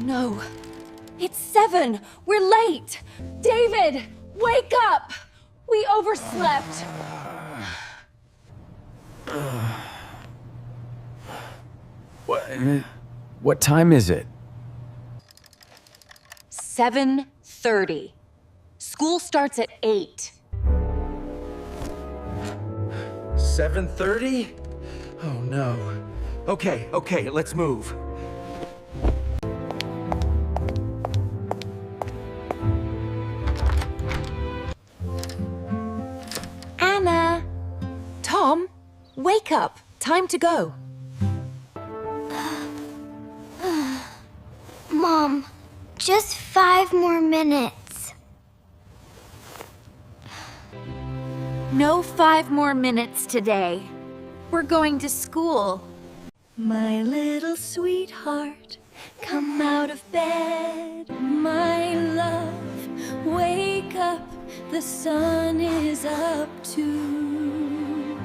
no. It's 7. We're late. David, wake up. We overslept. What time is it? 7:30. School starts at 8. 7:30? Oh no. Okay, let's move. Anna! Tom, wake up. Time to go. Mom, just 5 more minutes. No 5 more minutes today. We're going to school. My little sweetheart, come out of bed. My love, wake up. The sun is up too.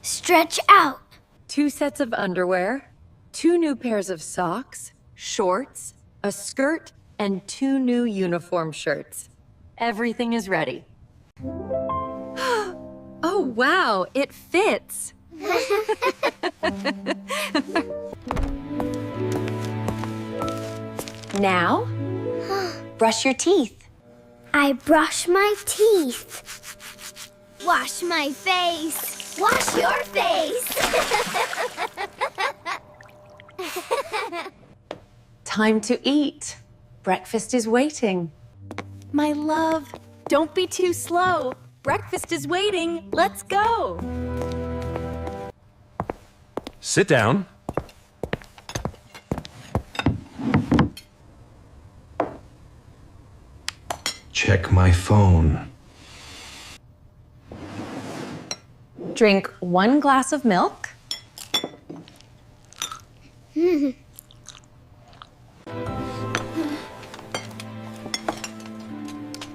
Stretch out. 2 sets of underwear, 2 new pairs of socks, shorts, a skirt, and 2 new uniform shirts. Everything is ready. Oh, wow, it fits. Now, brush your teeth. I brush my teeth. Wash my face. Wash your face. Time to eat. Breakfast is waiting. My love, don't be too slow. Breakfast is waiting. Let's go. Sit down. Check my phone. Drink 1 glass of milk.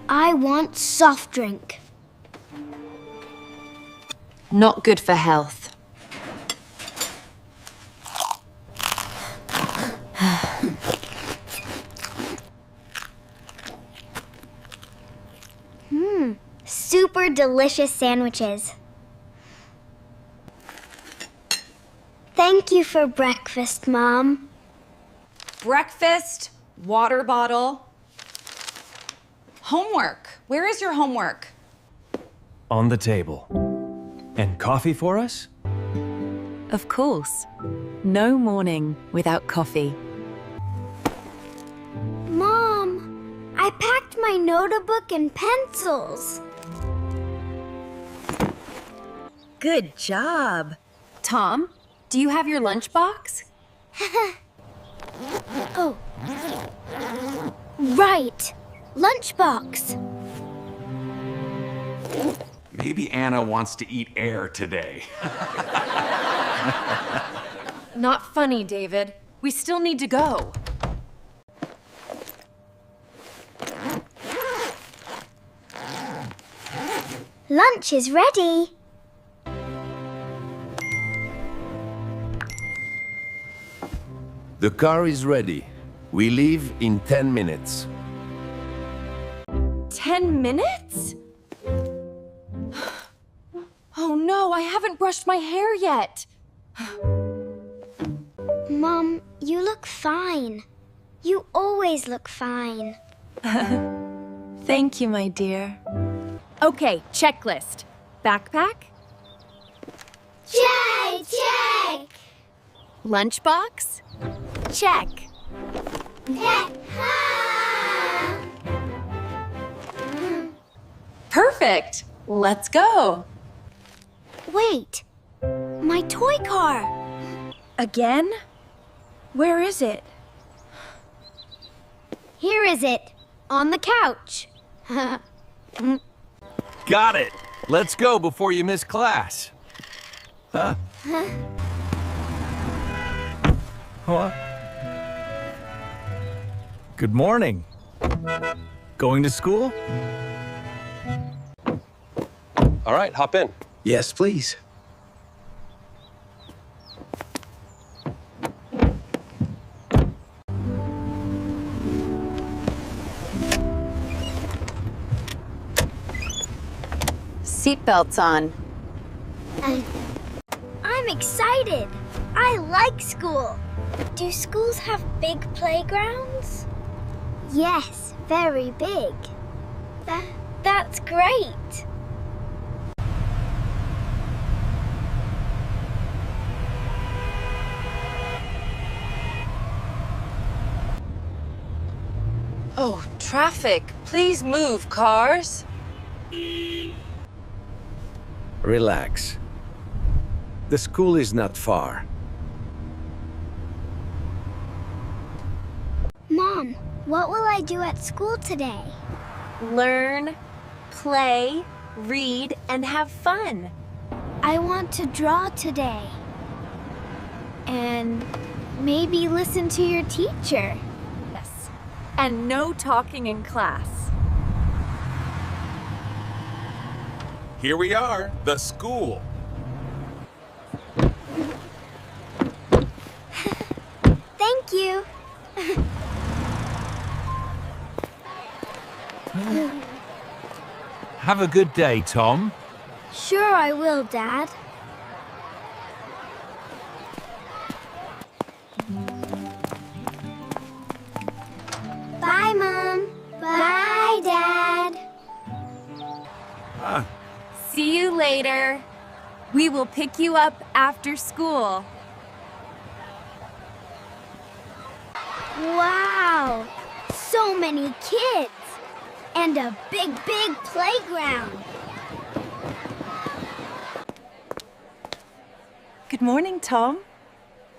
I want soft drink. Not good for health. Super delicious sandwiches. Thank you for breakfast, Mom. Breakfast, water bottle. Homework. Where is your homework? On the table. And coffee for us? Of course. No morning without coffee. Mom, I packed my notebook and pencils. Good job. Tom, do you have your lunchbox? Oh. Right. Lunchbox. Maybe Anna wants to eat air today. Not funny, David. We still need to go. Lunch is ready. The car is ready. We leave in 10 minutes. 10 minutes? Oh no, I haven't brushed my hair yet. Mom, you look fine. You always look fine. Thank you, my dear. Okay, checklist. Backpack? Check! Lunchbox? Check. Perfect. Let's go. Wait, my toy car. Again? Where is it? Here is it, on the couch. Got it! Let's go before you miss class. What? Good morning. Going to school? All right, hop in. Yes, please. seatbelts on. I'm excited. I like school. Do schools have big playgrounds? Yes, very big. That's great. Oh, traffic. Please move, cars. Relax. The school is not far. Mom, what will I do at school today? Learn, play, read, and have fun. I want to draw today. And maybe listen to your teacher. Yes. And no talking in class. Here we are, the school. Thank you. Have a good day, Tom. Sure I will, Dad. Bye, Mom. Bye, Dad. See you later. We will pick you up after school. Wow! So many kids! And a big, big playground! Good morning, Tom.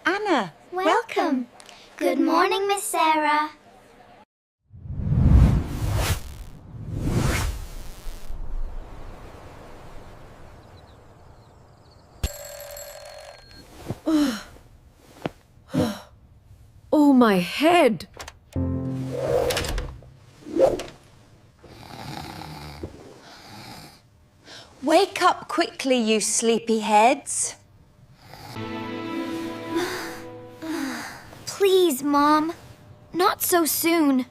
Anna, Welcome! Good morning, Miss Sarah. Oh, my head. Wake up quickly, you sleepyheads. Please, Mom. Not so soon.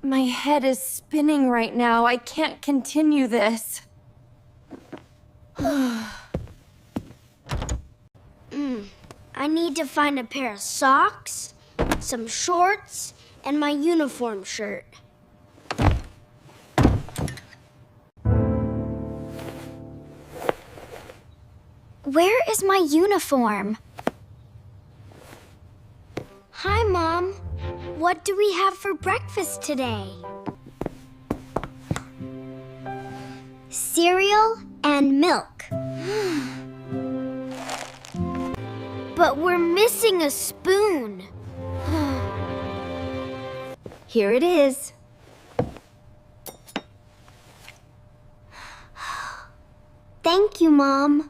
My head is spinning right now. I can't continue this. I need to find a pair of socks, some shorts, and my uniform shirt. Where is my uniform? Hi, Mom. What do we have for breakfast today? Cereal and milk. But we're missing a spoon. Here it is. Thank you, Mom.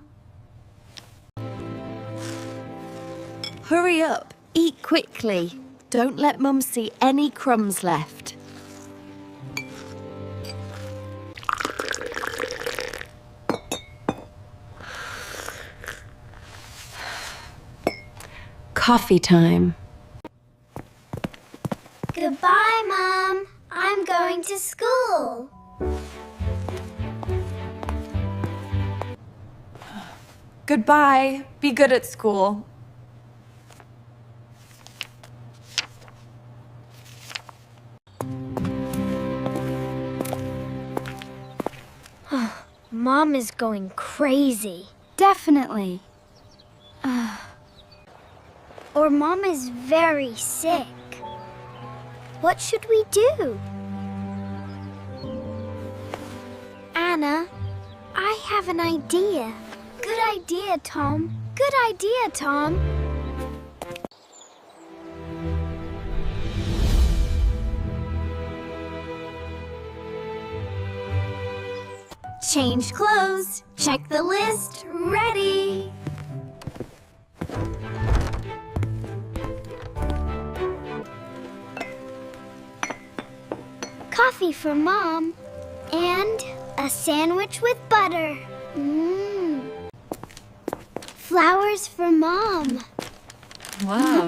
Hurry up. Eat quickly. Don't let Mum see any crumbs left. Coffee time. Goodbye, Mom. I'm going to school. Goodbye. Be good at school. Mom is going crazy. Definitely. Or Mom is very sick. What should we do? Anna, I have an idea. Good idea, Tom. Good idea, Tom. Change clothes. Check the list. Ready. Coffee for Mom. And a sandwich with butter. Flowers for Mom. Wow.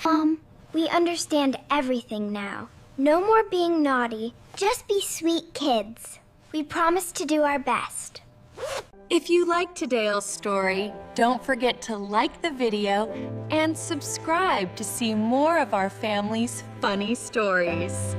Mom, we understand everything now. No more being naughty. Just be sweet kids. We promise to do our best. If you liked today's story, don't forget to like the video and subscribe to see more of our family's funny stories.